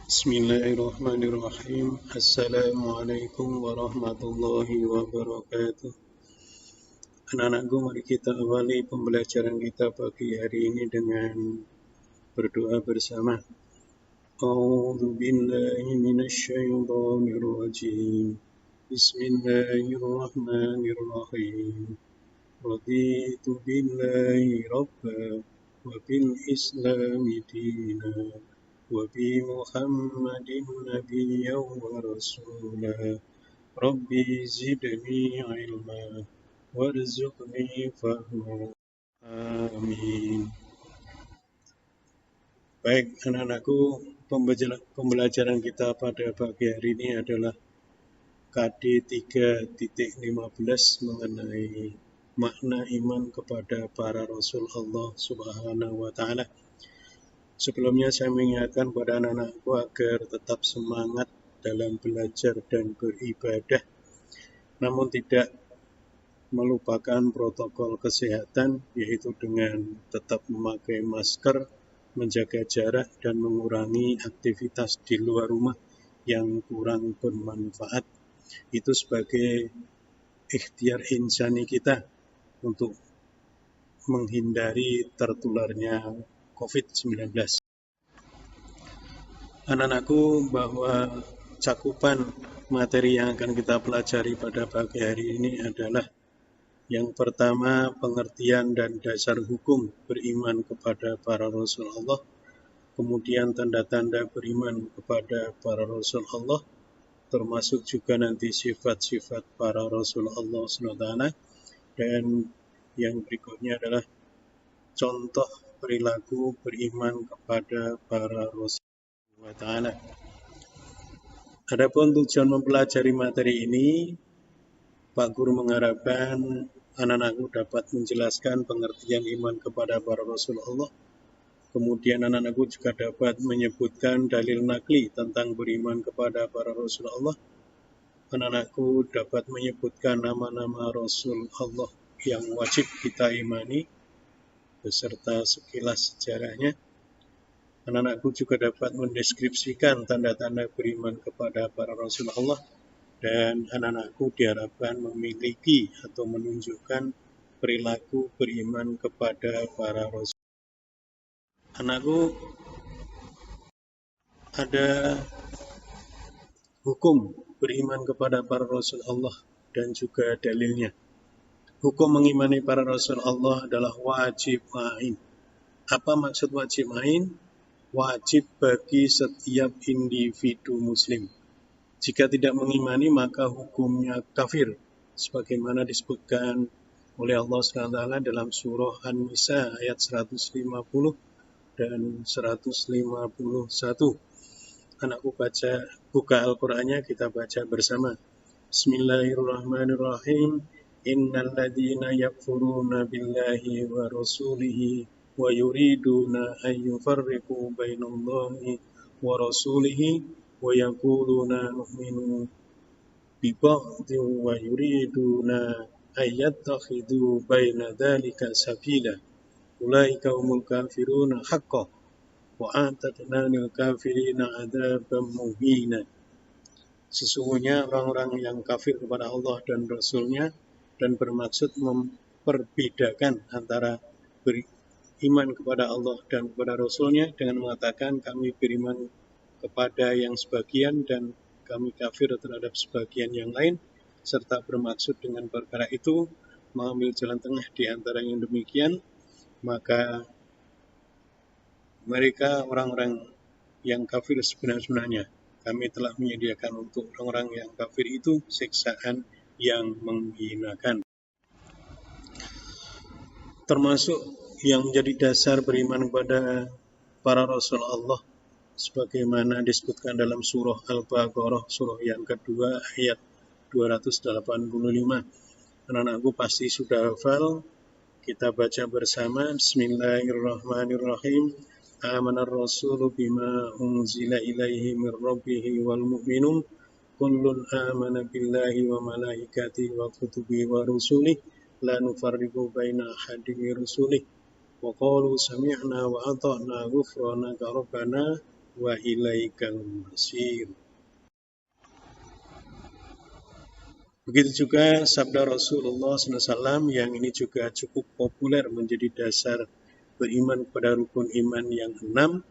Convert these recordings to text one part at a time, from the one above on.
Bismillahirrahmanirrahim. Assalamualaikum warahmatullahi wabarakatuh. Anak-anakku, mari kita awali pembelajaran kita pagi hari ini dengan berdoa bersama. A'udzu billahi minasy syaithanir rajim. Bismillahirrahmanirrahim. Raditu billahi rabba wa bil islami dina wa bi Muhammadin nabiyyan wa rasula. Rabbi zidni ilma warzuqni fahma. Amin. Baik anak-anakku, pembelajaran kita pada pagi hari ini adalah KD 3.15 mengenai makna iman kepada para Rasul Allah Subhanahu wa Ta'ala. Sebelumnya saya mengingatkan pada anak-anakku agar tetap semangat dalam belajar dan beribadah, namun tidak melupakan protokol kesehatan, yaitu dengan tetap memakai masker, menjaga jarak, dan mengurangi aktivitas di luar rumah yang kurang bermanfaat. Itu sebagai ikhtiar insani kita untuk menghindari tertularnya COVID-19. Anak-anakku, bahwa cakupan materi yang akan kita pelajari pada pagi hari ini adalah yang pertama, pengertian dan dasar hukum beriman kepada para Rasul Allah, kemudian tanda-tanda beriman kepada para Rasul Allah, termasuk juga nanti sifat-sifat para Rasul Allah SWT, dan yang berikutnya adalah contoh perilaku beriman kepada para Rasul SWT. Adapun tujuan mempelajari materi ini, Pak Guru mengharapkan anak-anakku dapat menjelaskan pengertian iman kepada para Rasul Allah. Kemudian anak-anakku juga dapat menyebutkan dalil nakli tentang beriman kepada para Rasul Allah. Anak-anakku dapat menyebutkan nama-nama Rasul Allah yang wajib kita imani, beserta sekilas sejarahnya. Anak-anakku juga dapat mendeskripsikan tanda-tanda beriman kepada para Rasul Allah. Dan anak-anakku diharapkan memiliki atau menunjukkan perilaku beriman kepada para Rasul. Anakku, ada hukum beriman kepada para Rasul Allah dan juga dalilnya. Hukum mengimani para Rasul Allah adalah wajib ain. Apa maksud wajib ain? Wajib bagi setiap individu muslim. Jika tidak mengimani, maka hukumnya kafir, sebagaimana disebutkan oleh Allah SWT dalam surah An-Nisa ayat 150 dan 151. Anakku buka Al-Qur'annya, kita baca bersama. Bismillahirrahmanirrahim. Innal ladzina yakfuruna billahi wa rasulihi wa yuriduna an yufarriqu bainallahi wa rasulihi wa yaquluna nu'minu bi ba'dhin wa yuriduna an yattakhidhu baina dzalika sabila ulaika humul kafiruna haqqan wa a'tadna lil kafirina 'adzaban muhina. Sesungguhnya orang-orang yang kafir kepada Allah dan Rasul-Nya dan bermaksud memperbedakan antara beriman kepada Allah dan kepada Rasul-Nya dengan mengatakan kami beriman kepada yang sebagian dan kami kafir terhadap sebagian yang lain, serta bermaksud dengan perkara itu mengambil jalan tengah di antara yang demikian, maka mereka orang-orang yang kafir sebenarnya. Kami telah menyediakan untuk orang-orang yang kafir itu siksaan yang menghinakan. Termasuk yang menjadi dasar beriman kepada para Rasul Allah, sebagaimana disebutkan dalam surah Al-Baqarah, surah yang kedua, ayat 285. Anak-anakku pasti sudah hafal. Kita baca bersama. Bismillahirrahmanirrahim. Amanar rasulu bima unzila ilaihi min rabbihi wal mu'minun kullun amana billahi wa malaikatihi wa kutubihi wa rusulihi la nufarriqu baina ahadin min rusulihi wa qalu sami'na wa ata'na ghufranaka rabbana wa ilaikal masir. Begitu juga sabda Rasulullah SAW yang ini juga cukup populer menjadi dasar beriman kepada rukun iman yang 6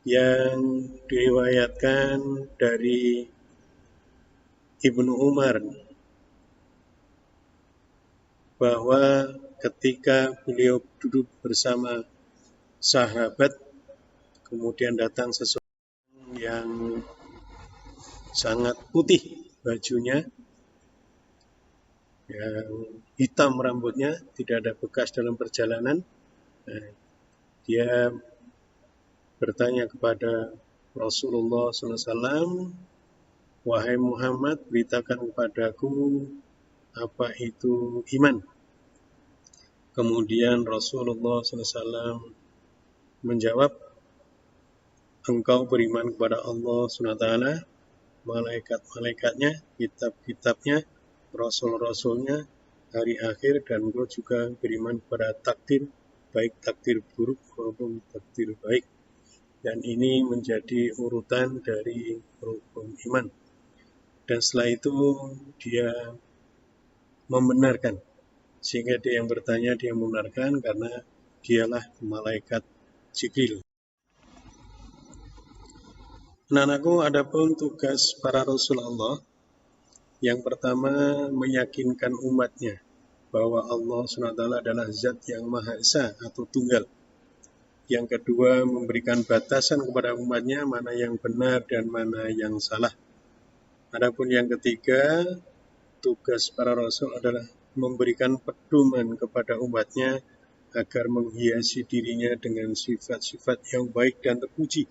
yang diriwayatkan dari Ibnu Umar bahwa ketika beliau duduk bersama sahabat kemudian datang seseorang yang sangat putih bajunya, yang hitam rambutnya, tidak ada bekas dalam perjalanan. Dia bertanya kepada Rasulullah SAW, wahai Muhammad, beritakan kepadaku apa itu iman. Kemudian Rasulullah SAW menjawab, engkau beriman kepada Allah SWT, malaikat-malaikatnya, kitab-kitabnya, rasul-rasulnya, hari akhir, dan engkau juga beriman kepada takdir, baik takdir buruk maupun takdir baik. Dan ini menjadi urutan dari rukun iman. Dan setelah itu dia membenarkan. Sehingga dia yang bertanya, dia membenarkan karena dialah malaikat Jibril. Anak-anakku, adapun tugas para Rasul Allah, yang pertama meyakinkan umatnya bahwa Allah SWT adalah zat yang Maha Esa atau tunggal. Yang kedua memberikan batasan kepada umatnya mana yang benar dan mana yang salah. Adapun yang ketiga, tugas para Rasul adalah memberikan pedoman kepada umatnya agar menghiasi dirinya dengan sifat-sifat yang baik dan terpuji.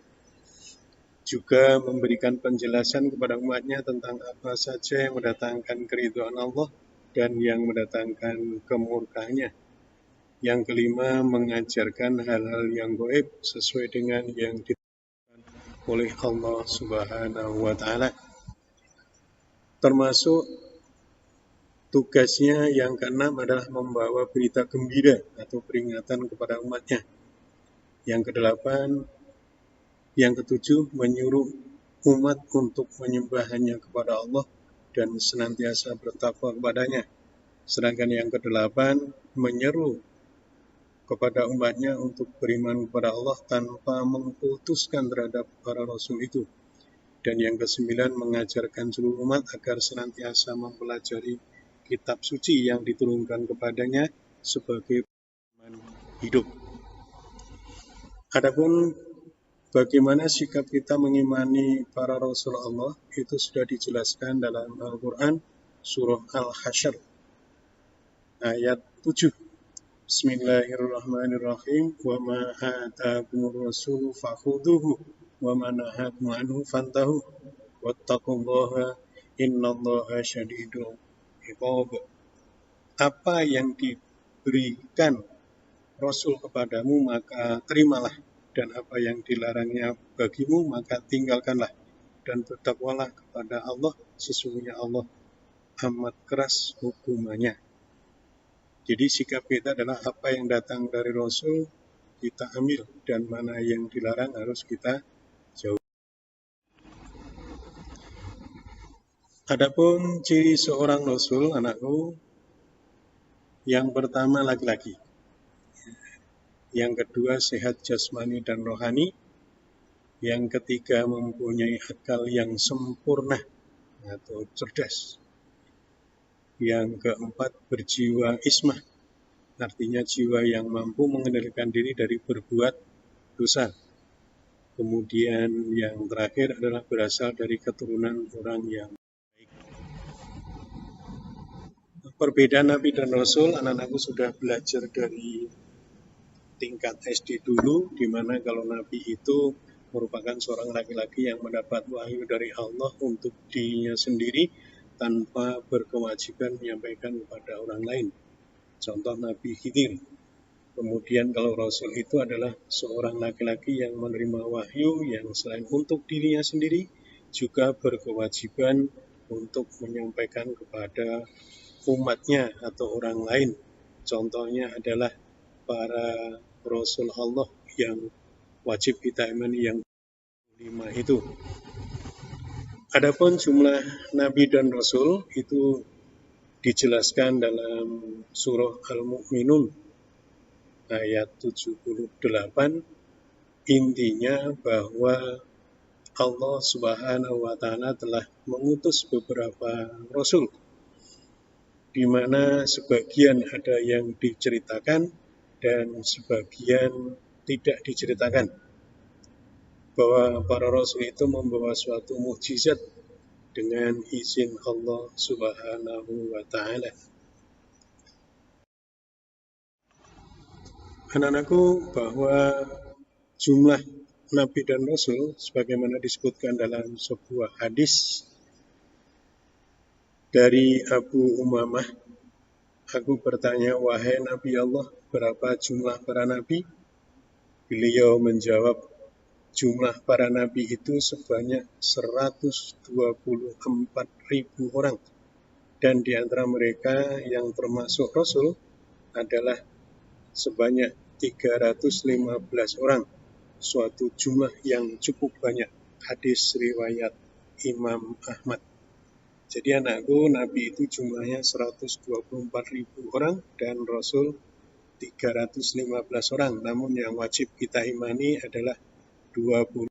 Juga memberikan penjelasan kepada umatnya tentang apa saja yang mendatangkan keridhaan Allah dan yang mendatangkan kemurkaannya. Yang kelima, mengajarkan hal-hal yang gaib sesuai dengan yang ditentukan oleh Allah Subhanahu wa Ta'ala. Termasuk tugasnya yang keenam adalah membawa berita gembira atau peringatan kepada umatnya. Yang kedelapan, yang ketujuh, menyuruh umat untuk menyembah hanya kepada Allah dan senantiasa bertakwa kepadanya. Sedangkan yang kedelapan, menyeru kepada umatnya untuk beriman kepada Allah tanpa mengkultuskan terhadap para rasul itu. Dan yang kesembilan, mengajarkan seluruh umat agar senantiasa mempelajari kitab suci yang diturunkan kepadanya sebagai pedoman hidup. Adapun bagaimana sikap kita mengimani para Rasul Allah itu sudah dijelaskan dalam Al-Quran surah Al-Hasyr ayat 7. Bismillahirrahmanirrahim. Wa ma ataakumur rasulu fakhudhuhu wa ma nahakum anhu fantahu wattaqullaha innallaha syadidul iqab. Apa yang diberikan Rasul kepadamu maka terimalah, dan apa yang dilarangnya bagimu maka tinggalkanlah, dan bertakwalah kepada Allah, sesungguhnya Allah amat keras hukumannya. Jadi sikap kita adalah apa yang datang dari Rasul kita ambil, dan mana yang dilarang harus kita jauhi. Adapun ciri seorang Rasul, anakku, yang pertama laki-laki, yang kedua sehat jasmani dan rohani, yang ketiga mempunyai akal yang sempurna atau cerdas, yang keempat berjiwa ismah, artinya jiwa yang mampu mengendalikan diri dari berbuat dosa. Kemudian yang terakhir adalah berasal dari keturunan orang yang baik. Perbedaan Nabi dan Rasul, anak-anakku sudah belajar dari tingkat SD dulu, di mana kalau Nabi itu merupakan seorang laki-laki yang mendapat wahyu dari Allah untuk dirinya sendiri tanpa berkewajiban menyampaikan kepada orang lain. Contoh Nabi Khidir. Kemudian kalau Rasul itu adalah seorang laki-laki yang menerima wahyu yang selain untuk dirinya sendiri juga berkewajiban untuk menyampaikan kepada umatnya atau orang lain. Contohnya adalah para Rasul Allah yang wajib kita imani yang 5 itu. Adapun jumlah nabi dan rasul itu dijelaskan dalam surah Al-Mu'minun ayat 78. Intinya bahwa Allah Subhanahu wa taala telah mengutus beberapa rasul, di mana sebagian ada yang diceritakan dan sebagian tidak diceritakan, bahwa para rasul itu membawa suatu mukjizat dengan izin Allah Subhanahu wa taala. Anak-anakku, bahwa jumlah nabi dan rasul sebagaimana disebutkan dalam sebuah hadis dari Abu Umamah, aku bertanya, wahai Nabi Allah, berapa jumlah para nabi? Beliau menjawab, jumlah para nabi itu sebanyak 124.000 orang, dan di antara mereka yang termasuk rasul adalah sebanyak 315 orang, suatu jumlah yang cukup banyak. Hadis riwayat Imam Ahmad. Jadi anakku, nabi itu jumlahnya 124.000 orang dan rasul 315 orang, namun yang wajib kita imani adalah 25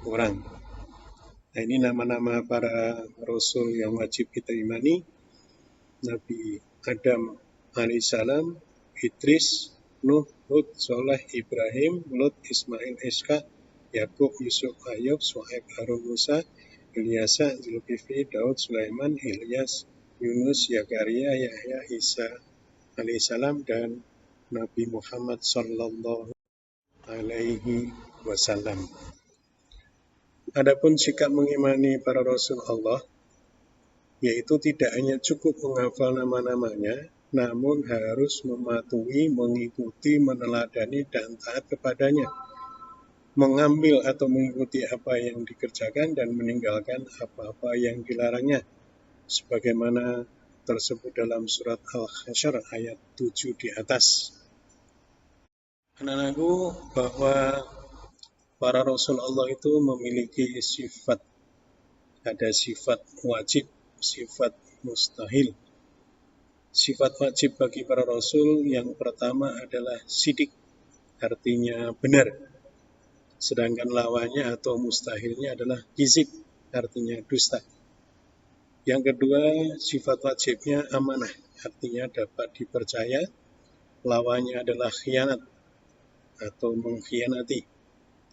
orang. Nah, ini nama-nama para rasul yang wajib kita imani. Nabi Adam alaihissalam, Idris, Nuh, Hud, Soleh, Ibrahim, Lut, Ismail, Ishaq, Yakub, Yusuf, Ayub, Shu'aib, Harun, Musa, Ilyasa, Zulkifli, Daud, Sulaiman, Ilyas, Yunus, Zakaria, Yahya, Isa alaihissalam, dan Nabi Muhammad sallallahu alaihi wasallam. Adapun sikap mengimani para rasul Allah, yaitu tidak hanya cukup menghafal nama-namanya, namun harus mematuhi, mengikuti, meneladani, dan taat kepadanya, mengambil atau mengikuti apa yang dikerjakan dan meninggalkan apa-apa yang dilarangnya, sebagaimana tersebut dalam surat Al-Hasyr ayat 7 di atas. Anak-anakku, bahwa para rasul Allah itu memiliki sifat, ada sifat wajib, sifat mustahil. Sifat wajib bagi para rasul yang pertama adalah sidik, artinya benar. Sedangkan lawannya atau mustahilnya adalah kizib, artinya dusta. Yang kedua, sifat wajibnya amanah, artinya dapat dipercaya. Lawannya adalah khianat atau mengkhianati.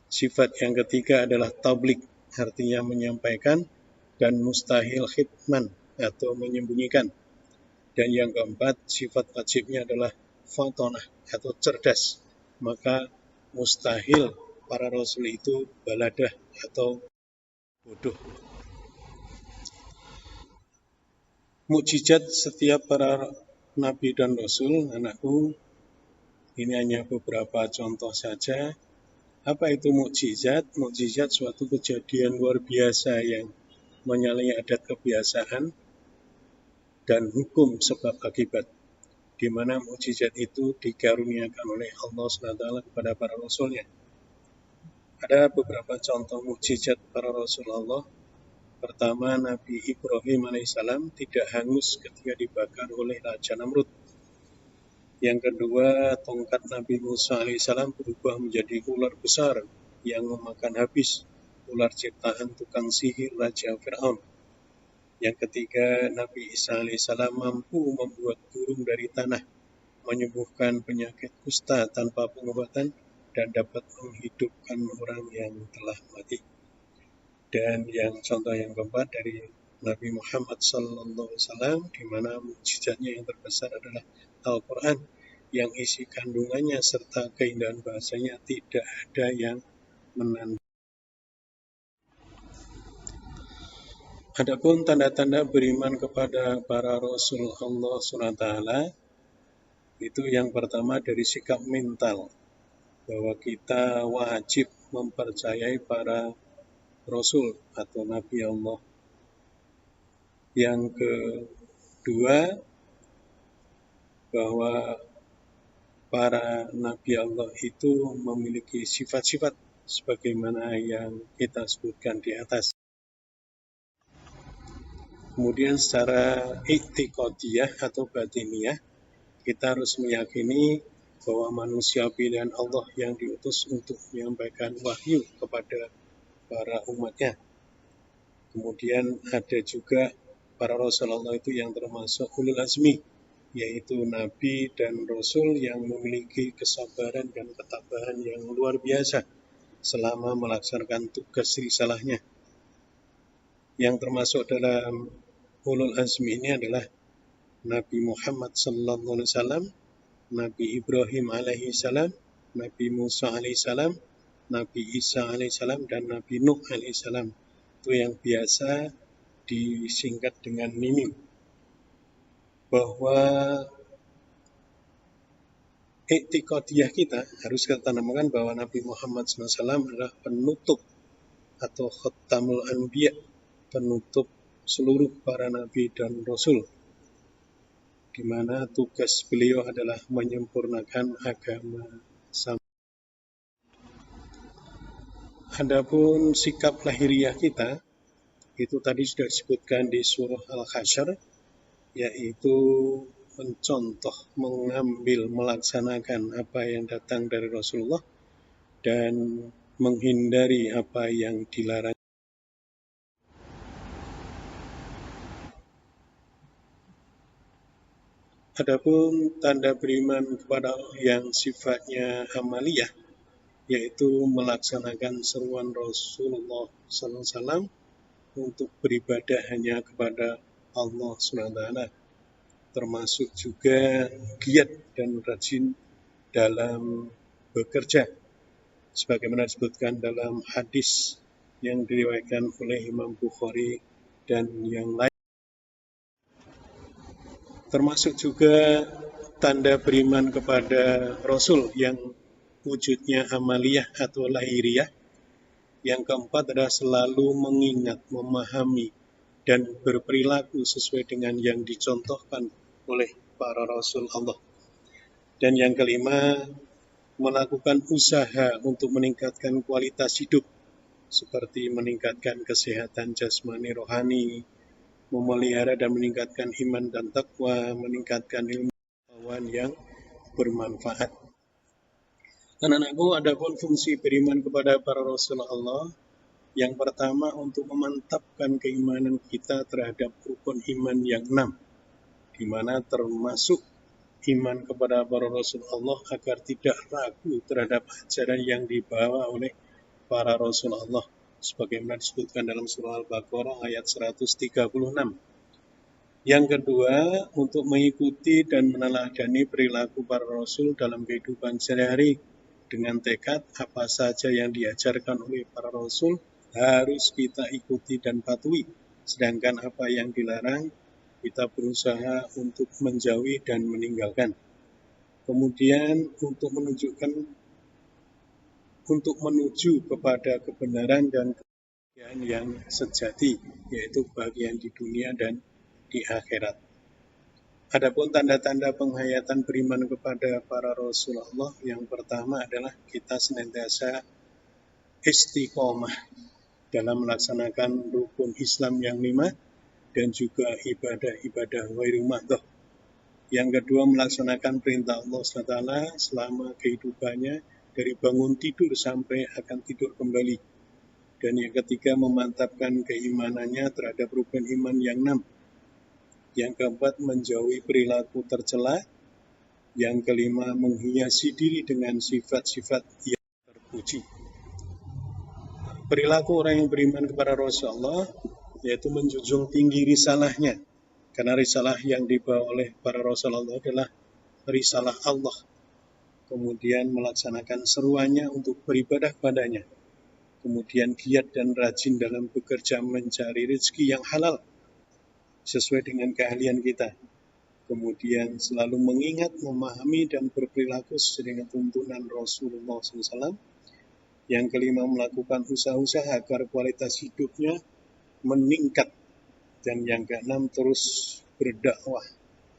Sifat yang ketiga adalah tabligh, artinya menyampaikan, dan mustahil khitman atau menyembunyikan. Dan yang keempat, sifat wajibnya adalah fatonah atau cerdas. Maka mustahil para rasul itu baladah atau bodoh. Mukjizat setiap para nabi dan rasul, anakku, ini hanya beberapa contoh saja. Apa itu mukjizat? Mukjizat suatu kejadian luar biasa yang menyalahi adat kebiasaan dan hukum sebab akibat, di mana mukjizat itu dikaruniakan oleh Allah SWT kepada para rasulnya. Ada beberapa contoh mukjizat para rasul Allah. Pertama, Nabi Ibrahim alaihissalam tidak hangus ketika dibakar oleh Raja Namrud. Yang kedua, tongkat Nabi Musa alaihissalam berubah menjadi ular besar yang memakan habis ular ciptaan tukang sihir Raja Fir'aun. Yang ketiga, Nabi Isa alaihissalam mampu membuat burung dari tanah, menyembuhkan penyakit kusta tanpa pengobatan, dan dapat menghidupkan orang yang telah mati. Dan yang contoh yang keempat dari Nabi Muhammad SAW, di mana mukjizatnya yang terbesar adalah Al-Quran, yang isi kandungannya serta keindahan bahasanya tidak ada yang menandai. Adapun tanda-tanda beriman kepada para Rasul Allah SWT, itu yang pertama dari sikap mental, bahwa kita wajib mempercayai para Rasul atau Nabi Allah. Yang kedua, bahwa para Nabi Allah itu memiliki sifat-sifat sebagaimana yang kita sebutkan di atas. Kemudian secara i'tiqadiyah atau batiniyah, kita harus meyakini bahwa manusia pilihan Allah yang diutus untuk menyampaikan wahyu kepada para umatnya. Kemudian ada juga para Rasulullah itu yang termasuk ulul azmi, yaitu Nabi dan Rasul yang memiliki kesabaran dan ketabahan yang luar biasa selama melaksanakan tugas risalahnya. Yang termasuk dalam ulul azmi ini adalah Nabi Muhammad sallallahu alaihi wasallam, Nabi Ibrahim alaihi salam, Nabi Musa alaihi salam, Nabi Isa alaihi salam, dan Nabi Nuh alaihi salam. Itu yang biasa disingkat dengan mimim. Bahwa i'tiqadiyah kita harus kita tanamkan bahwa Nabi Muhammad SAW adalah penutup atau khatamul anbiya, penutup seluruh para nabi dan rasul, di mana tugas beliau adalah menyempurnakan agama. Adapun sikap lahiriah kita itu tadi sudah disebutkan di surah Al-Hasyr, yaitu mencontoh, mengambil, melaksanakan apa yang datang dari Rasulullah dan menghindari apa yang dilarang. Adapun tanda beriman kepada Allah yang sifatnya amaliyah, yaitu melaksanakan seruan Rasulullah SAW untuk beribadah hanya kepada Allah SWT, termasuk juga giat dan rajin dalam bekerja, sebagaimana disebutkan dalam hadis yang diriwayatkan oleh Imam Bukhari dan yang lain. Termasuk juga tanda beriman kepada Rasul yang wujudnya amaliyah atau lahiriah. Yang keempat adalah selalu mengingat, memahami, dan berperilaku sesuai dengan yang dicontohkan oleh para Rasul Allah. Dan yang kelima, melakukan usaha untuk meningkatkan kualitas hidup, seperti meningkatkan kesehatan jasmani rohani, memelihara dan meningkatkan iman dan takwa, meningkatkan ilmu pengetahuan yang bermanfaat. Anak-anakku, adapun fungsi beriman kepada para Rasul Allah, yang pertama untuk memantapkan keimanan kita terhadap rukun iman yang 6, di mana termasuk iman kepada para Rasul Allah agar tidak ragu terhadap ajaran yang dibawa oleh para Rasul Allah, sebagaimana disebutkan dalam surah Al-Baqarah ayat 136. Yang kedua, untuk mengikuti dan meneladani perilaku para Rasul dalam kehidupan sehari-hari, dengan tekad apa saja yang diajarkan oleh para Rasul harus kita ikuti dan patuhi, sedangkan apa yang dilarang kita berusaha untuk menjauhi dan meninggalkan. Kemudian untuk menuju kepada kebenaran dan kebahagiaan yang sejati, yaitu kebahagiaan di dunia dan di akhirat. Adapun tanda-tanda penghayatan beriman kepada para Rasulullah, yang pertama adalah kita senantiasa istiqomah dalam melaksanakan rukun Islam yang 5 dan juga ibadah-ibadah ghairu mahdhah. Yang kedua, melaksanakan perintah Allah SWT selama kehidupannya dari bangun tidur sampai akan tidur kembali. Dan yang ketiga, memantapkan keimanannya terhadap rukun iman yang 6. Yang keempat, menjauhi perilaku tercela. Yang kelima, menghiasi diri dengan sifat-sifat yang terpuji. Perilaku orang yang beriman kepada Rasulullah yaitu menjunjung tinggi risalahnya, karena risalah yang dibawa oleh para Rasulullah adalah risalah Allah. Kemudian melaksanakan seruannya untuk beribadah padanya. Kemudian giat dan rajin dalam bekerja mencari rezeki yang halal sesuai dengan keahlian kita. Kemudian selalu mengingat, memahami, dan berperilaku sesuai dengan tuntunan Rasulullah SAW. Yang kelima, melakukan usaha-usaha agar kualitas hidupnya meningkat. Dan yang keenam, terus berdakwah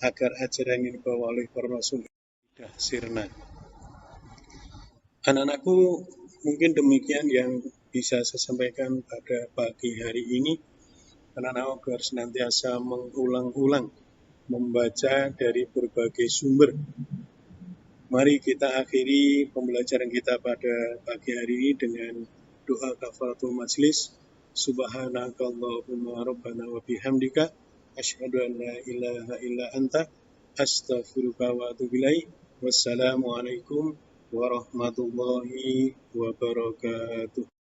agar ajaran yang dibawa oleh para Rasul tidak sirna. Anak-anakku, Mungkin demikian yang bisa saya sampaikan pada pagi hari ini. Anak-anak agar senantiasa mengulang-ulang membaca dari berbagai sumber. Mari kita akhiri pembelajaran kita pada pagi hari ini dengan doa kafaratul majlis. Subhanakallahumma rabbana wa bihamdika asyhadu an la ilaha illa anta astaghfiruka wa atubu ilaik. Wassalamualaikum warahmatullahi wabarakatuh.